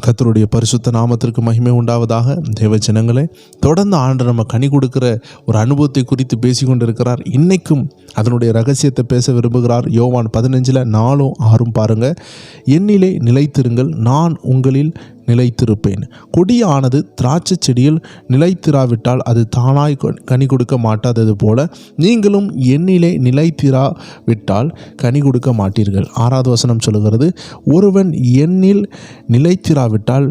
கர்த்தருடைய பரிசுத்த நாமத்திற்கு மகிமை உண்டாவதாக. தேவ ஜனங்களே, தொடர்ந்து ஆண்டவர் நம்ம கனி கொடுக்கிற ஒரு அனுபவத்தை குறித்து பேசி கொண்டிருக்கிறார். இன்னைக்கும் அதனுடைய ரகசியத்தை பேச விரும்புகிறார். யோவான் 15:4-6 பாருங்க. என்னிலே நிலைத்திருங்கள், நான் உங்களில் நிலைத்திருப்பேன். கொடியானது திராட்சை செடியில் நிலைத்திராவிட்டால் அது தானாய் கனி கொடுக்க மாட்டாதது போல நீங்களும் என்னிலே நிலைத்திராவிட்டால் கனி கொடுக்க மாட்டீர்கள். 6வது வசனம் சொல்லுகிறது, ஒருவன் என்னில் நிலைத்திராவிட்டால்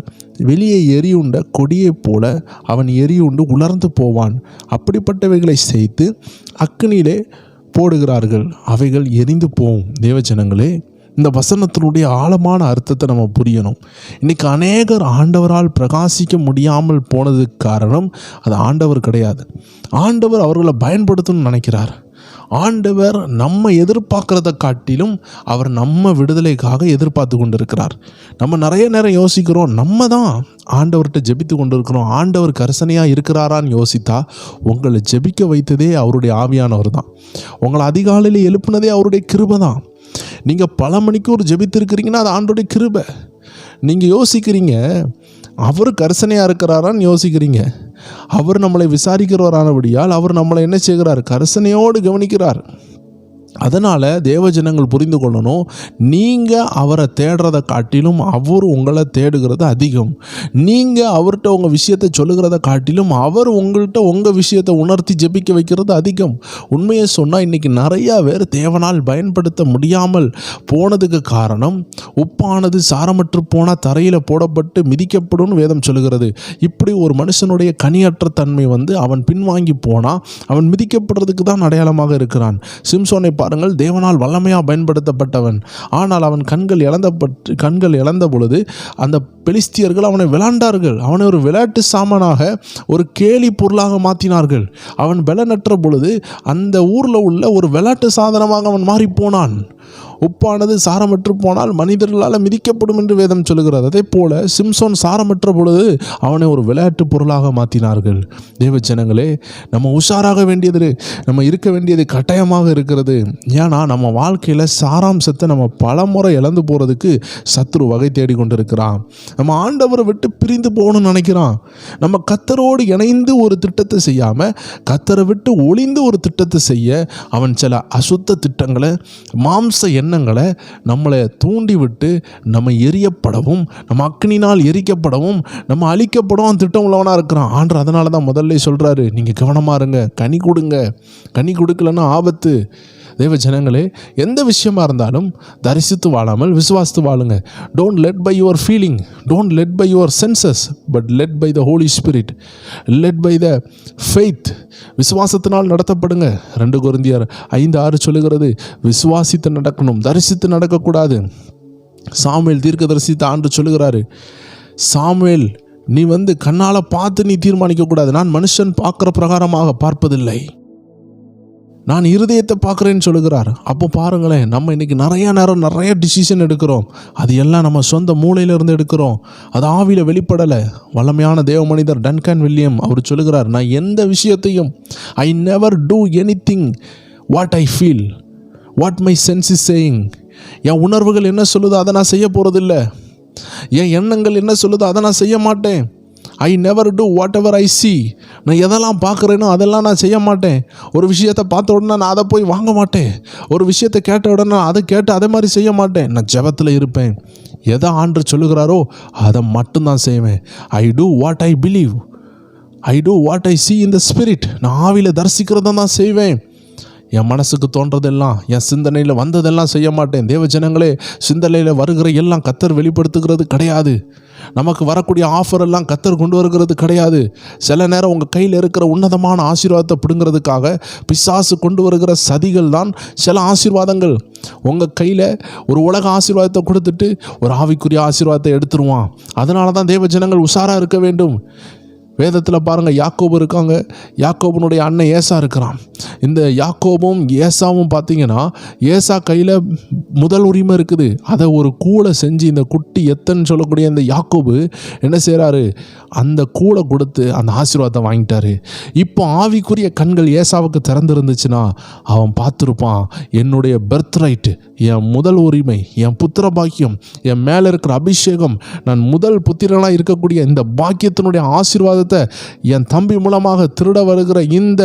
வெளியே எரியுண்ட கொடியைப் போல அவன் எரியுண்டு உலர்ந்து போவான். அப்படிப்பட்டவைகளை செய்து அக்கினியிலே போடுகிறார்கள், அவைகள் எரிந்து போகும். தேவஜனங்களே, இந்த வசனத்தினுடைய ஆழமான அர்த்தத்தை நம்ம புரியணும். இன்றைக்கி அநேகர் ஆண்டவரால் பிரகாசிக்க முடியாமல் போனதுக்கு காரணம் அது ஆண்டவர் கிடையாது. ஆண்டவர் அவர்களை பயன்படுத்தணும்னு நினைக்கிறார். ஆண்டவர் நம்ம எதிர்பார்க்கிறத காட்டிலும் அவர் நம்ம விடுதலைக்காக எதிர்பார்த்து கொண்டிருக்கிறார். நம்ம நிறைய நேரம் யோசிக்கிறோம், நம்ம தான் ஆண்டவர்கிட்ட ஜெபித்து கொண்டிருக்கிறோம், ஆண்டவர் கரிசனையாக இருக்கிறாரான்னு யோசித்தா உங்களை ஜெபிக்க வைத்ததே அவருடைய ஆவியானவர் தான். உங்களை அதிகாலையில் எழுப்புனதே அவருடைய கிருபை தான். நீங்கள் பல மணிக்கூர் ஜெபித்திருக்கிறீங்கன்னா அது ஆண்டோடைய கிருபை. நீங்கள் யோசிக்கிறீங்க அவர் கரிசனையாக இருக்கிறாரான்னு யோசிக்கிறீங்க. அவர் நம்மளை விசாரிக்கிறவரானபடியால் அவர் நம்மளை என்ன செய்கிறார்? கரிசனையோடு கவனிக்கிறார். அதனால் தேவஜனங்கள் புரிந்து கொள்ளணும், நீங்கள் அவரை தேடுறதை காட்டிலும் அவர் உங்களை தேடுகிறது அதிகம். நீங்கள் அவர்கிட்ட உங்கள் விஷயத்தை சொல்லுகிறத காட்டிலும் அவர் உங்கள்கிட்ட உங்கள் விஷயத்தை உணர்த்தி ஜெபிக்க வைக்கிறது அதிகம். உண்மையை சொன்னால் இன்றைக்கி நிறையா பேர் தேவனால் பயன்படுத்த முடியாமல் போனதுக்கு காரணம், உப்பானது சாரமற்று போனால் தரையில் போடப்பட்டு மிதிக்கப்படும் வேதம் சொல்லுகிறது. இப்படி ஒரு மனுஷனுடைய கனியற்ற தன்மை அவன் பின்வாங்கி போனால் அவன் மிதிக்கப்படுறதுக்கு தான் அடையாளமாக இருக்கிறான். சிம்சோனை பாருங்கள், தேவனால் வல்லமையாக பயன்படுத்தப்பட்டவன். ஆனால் அவன் கண்கள் இழந்த பொழுது அந்த பெலிஸ்தியர்கள் அவனை விளாண்டார்கள். அவனை ஒரு விளையாட்டு சாமானாக, ஒரு கேலி பொருளாக மாற்றினார்கள். அவன் பலனற்ற பொழுது அந்த ஊரில் உள்ள ஒரு விளையாட்டு சாதனமாக அவன் மாறிப்போனான். உப்பானது சாரமற்று போனால் மனிதர்களால் மிதிக்கப்படும் என்று வேதம் சொல்லுகிறது. அதே போல சிம்சோன் சாரமற்ற பொழுது அவனை ஒரு விளையாட்டு பொருளாக மாற்றினார்கள். தேவ ஜனங்களே, நம்ம உஷாராக வேண்டியது, நம்ம இருக்க வேண்டியது கட்டாயமாக இருக்கிறது. ஏன்னா நம்ம வாழ்க்கையில் சாராம்சத்தை நம்ம பல முறை இழந்து போகிறதுக்கு சத்துரு வகை தேடி கொண்டிருக்கிறான். நம்ம ஆண்டவரை விட்டு பிரிந்து போகணும்னு நினைக்கிறான். நம்ம கர்த்தரோடு இணைந்து ஒரு திட்டத்தை செய்யாமல் கர்த்தரை விட்டு ஒளிந்து ஒரு திட்டத்தை செய்ய அவன் சில அசுத்த திட்டங்களை, மாம்ச எண்ணங்களை நம்மளை தூண்டிவிட்டு நம்ம எரியப்படவும், நம்ம அக்னினால் எரிக்கப்படவும், நம்ம அழிக்கப்படவும் திட்டம் உள்ளவனாக இருக்கிறான் ஆண்டவர். அதனால தான் முதல்ல சொல்கிறாரு, நீங்கள் கவனமாக இருங்க, கனி கொடுங்க. கனி கொடுக்கலன்னா ஆபத்து. தேவ ஜனங்களே, எந்த விஷயமா இருந்தாலும் தரிசித்து வாழாமல் விசுவாசித்து வாழுங்க. Don't let by your feeling, don't let by your senses, but let by the holy spirit, let by the faith. விசுவாசத்தினால் நடத்தப்படுங்க. 2 கொரிந்தியர் 5:6 சொல்லுகிறது, விசுவாசித்து நடக்கணும், தரிசித்து நடக்கக்கூடாது. சாமுவேல் தீர்க்கதரிசித்த ஆண்டு சொல்லுகிறாரு, சாமுவேல், நீ கண்ணால் பார்த்து நீ தீர்மானிக்கக்கூடாது. நான் மனுஷன் பார்க்குற பிரகாரமாக பார்ப்பதில்லை, நான் இருதயத்தை பார்க்குறேன்னு சொல்லுகிறார். அப்போ பாருங்களேன், நம்ம இன்றைக்கி நிறைய டிசிஷன் எடுக்கிறோம். அது எல்லாம் நம்ம சொந்த மூளையிலிருந்து எடுக்கிறோம். அது ஆவியில் வெளிப்படலை. வல்லமையான தேவ மனிதர் டன்கன் வில்லியம் அவர் சொல்லுகிறார், நான் எந்த விஷயத்தையும் I never do anything what I feel, what my sense is saying. என் உணர்வுகள் என்ன சொல்லுதோ அதை நான் செய்ய போகிறதில்ல. என் எண்ணங்கள் என்ன சொல்லுதோ அதை நான் செய்ய மாட்டேன். I never do whatever I see. நான் எதெல்லாம் பார்க்குறேனோ அதெல்லாம் நான் செய்ய மாட்டேன். ஒரு விஷயத்தை பார்த்த உடனே நான் அதை போய் வாங்க மாட்டேன். ஒரு விஷயத்தை கேட்ட உடனே அதை கேட்டு அதே மாதிரி செய்ய மாட்டேன். நான் ஜெபத்தில் இருப்பேன். எதை ஆண்டவர் சொல்லுகிறாரோ அதை மட்டும்தான் செய்வேன். I do what I believe, I do what I see in the spirit. நான் ஆவியில் தரிசிக்கிறத தான் செய்வேன். என் மனசுக்கு தோன்றதெல்லாம், என் சிந்தனையில் வந்ததெல்லாம் செய்ய மாட்டேன். தேவ ஜனங்களே, சிந்தனையில் வருகிற எல்லாம் கர்த்தர் வெளிப்படுத்துகிறது கிடையாது. நமக்கு வரக்கூடிய ஆஃபர் எல்லாம் கர்த்தர் கொண்டு வருகிறது கிடையாது. சில நேரம் உங்கள் கையில் இருக்கிற உன்னதமான ஆசீர்வாதத்தை பிடுங்கிறதுக்காக பிசாசு கொண்டு வருகிற சதிகள் தான் சில ஆசீர்வாதங்கள். உங்கள் கையில் ஒரு உலக ஆசீர்வாதத்தை கொடுத்துட்டு ஒரு ஆவிக்குரிய ஆசீர்வாதத்தை எடுத்துருவான். அதனால தான் தேவ ஜனங்கள் உஷாராக இருக்க வேண்டும். வேதத்தில் பாருங்கள், யாக்கோபு இருக்காங்க. யாக்கோபனுடைய அண்ணன் ஏசா இருக்கிறான். இந்த யாக்கோபும் ஏசாவும் பார்த்தீங்கன்னா, ஏசா கையில் முதல் உரிமை இருக்குது. அதை ஒரு கூளை செஞ்சு இந்த குட்டி எத்தன்னு சொல்லக்கூடிய இந்த யாக்கோபு என்ன செய்கிறாரு, அந்த கூளை கொடுத்து அந்த ஆசீர்வாதத்தை வாங்கிட்டாரு. இப்போ ஆவிக்குரிய கண்கள் ஏசாவுக்கு திறந்துருந்துச்சுன்னா அவன் பார்த்துருப்பான், என்னுடைய பெர்த் ரைட்டு, என் முதல் உரிமை, என் புத்திர பாக்கியம், என் மேலே இருக்கிற அபிஷேகம், நான் முதல் புத்திரனாக இருக்கக்கூடிய இந்த பாக்கியத்தினுடைய ஆசீர்வாதத்தை என் தம்பி மூலமாக திருட வருகிற இந்த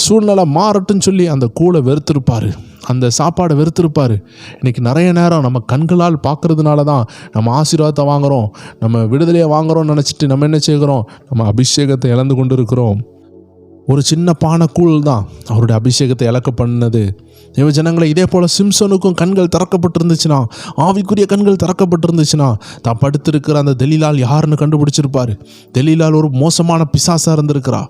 சூழ்நிலை மாறட்டுன்னு சொல்லி அந்த கூளை வெறுத்திருப்பார், அந்த சாப்பாடை வெறுத்திருப்பார். இன்றைக்கி நிறைய நேரம் நம்ம கண்களால் பார்க்கறதுனால தான் நம்ம ஆசீர்வாதத்தை வாங்குகிறோம், நம்ம விடுதலையை வாங்குகிறோம்னு நினச்சிட்டு நம்ம என்ன செய்கிறோம், நம்ம அபிஷேகத்தை இழந்து கொண்டு இருக்கிறோம். ஒரு சின்ன பானை கூழ் தான் அவருடைய அபிஷேகத்தை இழக்க பண்ணது. தேவ ஜனங்களை, இதே போல் சிம்சனுக்கும் கண்கள் திறக்கப்பட்டிருந்துச்சுன்னா, ஆவிக்குரிய கண்கள் திறக்கப்பட்டிருந்துச்சுன்னா, தான் படுத்திருக்கிற அந்த தெலீலால் யாருன்னு கண்டுபிடிச்சிருப்பார். தெலீலால் ஒரு மோசமான பிசாசாக இருந்திருக்கிறா.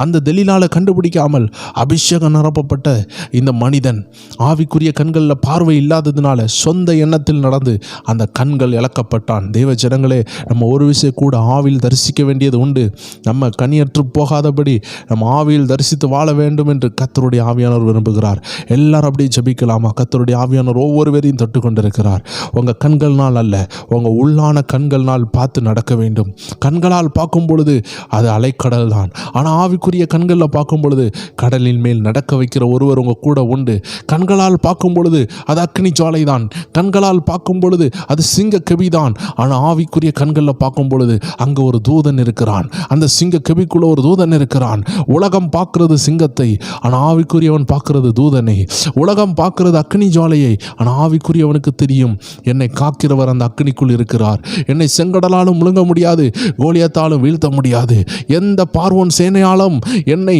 அந்த தெலீலாலை கண்டுபிடிக்காமல் அபிஷேகம் நிரப்பப்பட்ட இந்த மனிதன் ஆவிக்குரிய கண்களில் பார்வை இல்லாததுனால சொந்த எண்ணத்தில் நடந்து அந்த கண்கள் இழக்கப்பட்டான். தேவ ஜனங்களே, நம்ம ஒரு விஷயம் கூட ஆவியில் தரிசிக்க வேண்டியது உண்டு. நம்ம கனியற்று போகாதபடி நம்ம ஆவியில் தரிசித்து வாழ வேண்டும் என்று கர்த்தருடைய ஆவியானவர் விரும்புகிறார். எல்லாரும் அப்படி ஜெபிக்கலாமா? கர்த்தருடைய ஆவியானவர் ஒவ்வொருவரையும் தொட்டு கொண்டிருக்கிறார். உங்கள் கண்கள்னால் அல்ல, உங்கள் உள்ளான கண்கள்னால் பார்த்து நடக்க வேண்டும். கண்களால் பார்க்கும் பொழுது அது அலைக்கடல் தான். ஆனால் ஆவிக்குரிய கண்களில் பார்க்கும் பொழுது கடலின் மேல் நடக்க வைக்கிற ஒருவர் உங்கள் கூட உண்டு. கண்களால் பார்க்கும் பொழுது அது அக்னி ஜுவாலை தான். கண்களால் பார்க்கும் பொழுது அது சிங்க கெபி தான். ஆனால் ஆவிக்குரிய கண்களில் பார்க்கும் பொழுது அங்கே ஒரு தூதன் இருக்கிறான். அந்த சிங்க கெபிக்குள்ள ஒரு தூதன் இருக்கிறான். உலகம் பார்க்கிறது சிங்கத்தை, ஆனால் ஆவிக்குரியவன் பார்க்கிறது தூதனை. உலகம் பார்க்கிறது அக்னி ஜுவாலையை, ஆனால் ஆவிக்குரியவனுக்கு தெரியும், என்னை காக்கிறவர் அந்த அக்னிக்குள் இருக்கிறார். என்னை செங்கடலாலும் முழுங்க முடியாது, கோலியத்தாலும் வீழ்த்த முடியாது, எந்த பார்வோன் சேனையாலும் என்னை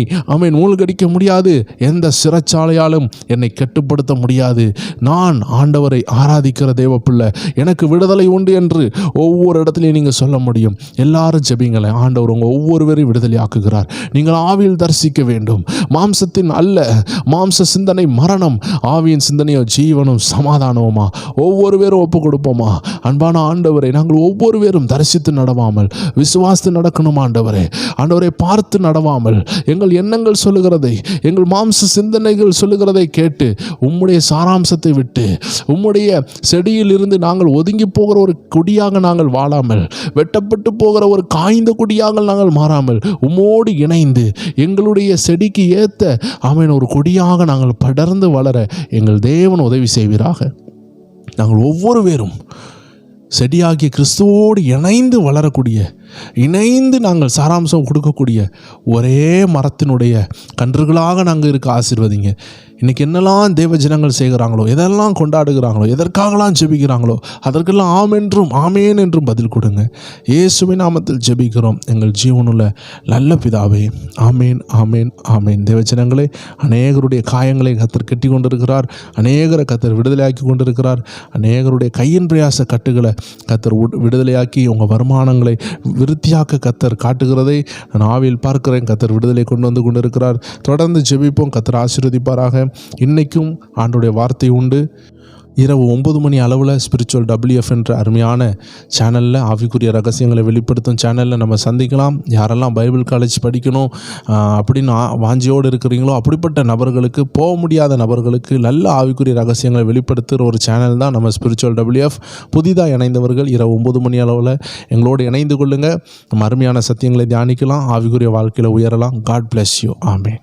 மூழ்கடிக்க முடியாது, எந்த சிறைச்சாலையாலும் என்னை கட்டுப்படுத்த முடியாது. நான் ஆண்டவரை ஆராதிக்கிற தேவ பிள்ளை, எனக்கு விடுதலை உண்டு என்று ஒவ்வொரு இடத்துலையும் நீங்கள் சொல்ல முடியும். எல்லாரும் ஜெபிங்களேன். ஆண்டவர் உங்கள் ஒவ்வொருவரையும் விடுதலை ஆக்குகிறார். நீங்கள் ஆவியில் தரிசிக்க வேண்டும். மாம்சத்தின் அல்ல, மாம்ச சிந்தனை மரணம், ஆவியின் சிந்தனையோ ஜீவனும் சமாதானவுமா. ஒவ்வொரு பேரும் ஒப்பு கொடுப்போமா? அன்பான ஆண்டவரை, நாங்கள் ஒவ்வொரு பேரும் தரிசித்து நடவாமல் விசுவாசித்து நடக்கணும். ஆண்டவரே, ஆண்டவரை பார்த்து நடவாமல் எங்கள் எண்ணங்கள் சொல்லுகிறதை, எங்கள் மாம்ச சிந்தனைகள் சொல்லுகிறதை கேட்டு உம்முடைய சாராம்சத்தை விட்டு உம்முடைய செடியில் இருந்து நாங்கள் ஒதுங்கி போகிற ஒரு கொடியாக நாங்கள் வாழாமல், வெட்டப்பட்டு போகிற ஒரு காய்ந்த கொடியாக நாங்கள் மாறாமல் உம்மோடு இணைந்து எங்களுடைய செடிக்கு ஏற்ற ஒரு கொடியாக நாங்கள் படர்ந்து வளர எங்கள் தேவன் உதவி செய்வீராக. நாங்கள் ஒவ்வொரு பேரும் செடியாகிய கிறிஸ்துவோடு இணைந்து வளரக்கூடிய, இணைந்து நாங்கள் சாராம்சம் கொடுக்கக்கூடிய ஒரே மரத்தினுடைய கன்றுகளாக நாங்கள் இருக்க ஆசீர்வதிங்க. இன்றைக்கி என்னெல்லாம் தேவ ஜனங்கள் செய்கிறாங்களோ, எதெல்லாம் கொண்டாடுகிறாங்களோ, எதற்காகலாம் ஜெபிக்கிறாங்களோ அதற்கெல்லாம் ஆமென்றும் ஆமேன் என்றும் பதில் கொடுங்க. இயேசுவின் நாமத்தில் ஜெபிக்கிறோம் எங்கள் ஜீவனுள்ள நல்ல பிதாவே. ஆமேன், ஆமேன், ஆமேன். தேவ ஜனங்களே, அநேகருடைய காயங்களை கர்த்தர் கட்டி கொண்டிருக்கிறார். அநேகரை கர்த்தர் விடுதலையாக்கி கொண்டிருக்கிறார். அநேகருடைய கையின் பிரயாச கட்டுகளை கர்த்தர் விடுதலையாக்கி உங்கள் வருமானங்களை விருத்தியாக்க கர்த்தர் காட்டுகிறதை நான் ஆவியில் பார்க்கிறேன். கர்த்தர் விடுதலை கொண்டு வந்து கொண்டிருக்கிறார். தொடர்ந்து ஜெபிப்போம். கர்த்தர் ஆசீர்வதிப்பாராக. இன்றைக்கும் ஆண்டவருடைய வார்த்தை உண்டு. இரவு 9 மணி அளவில் ஸ்பிரிச்சுவல் WF என்ற அருமையான சேனலில் ஆவிக்குரிய ரகசியங்களை வெளிப்படுத்தும் சேனலில் நம்ம சந்திக்கலாம். யாரெல்லாம் பைபிள் காலேஜ் படிக்கணும் அப்படின்னு வாஞ்சியோடு இருக்கிறீங்களோ அப்படிப்பட்ட நபர்களுக்கு, போக முடியாத நபர்களுக்கு நல்ல ஆவிக்குரிய ரகசியங்களை வெளிப்படுத்துகிற ஒரு சேனல் தான் நம்ம ஸ்பிரிச்சுவல் WF. புதிதாக இணைந்தவர்கள் இரவு 9 மணி அளவில் எங்களோடு இணைந்து கொள்ளுங்கள். நம்ம அருமையான சத்தியங்களை தியானிக்கலாம், ஆவிக்குரிய வாழ்க்கையில் உயரலாம். God bless you. ஆமென்.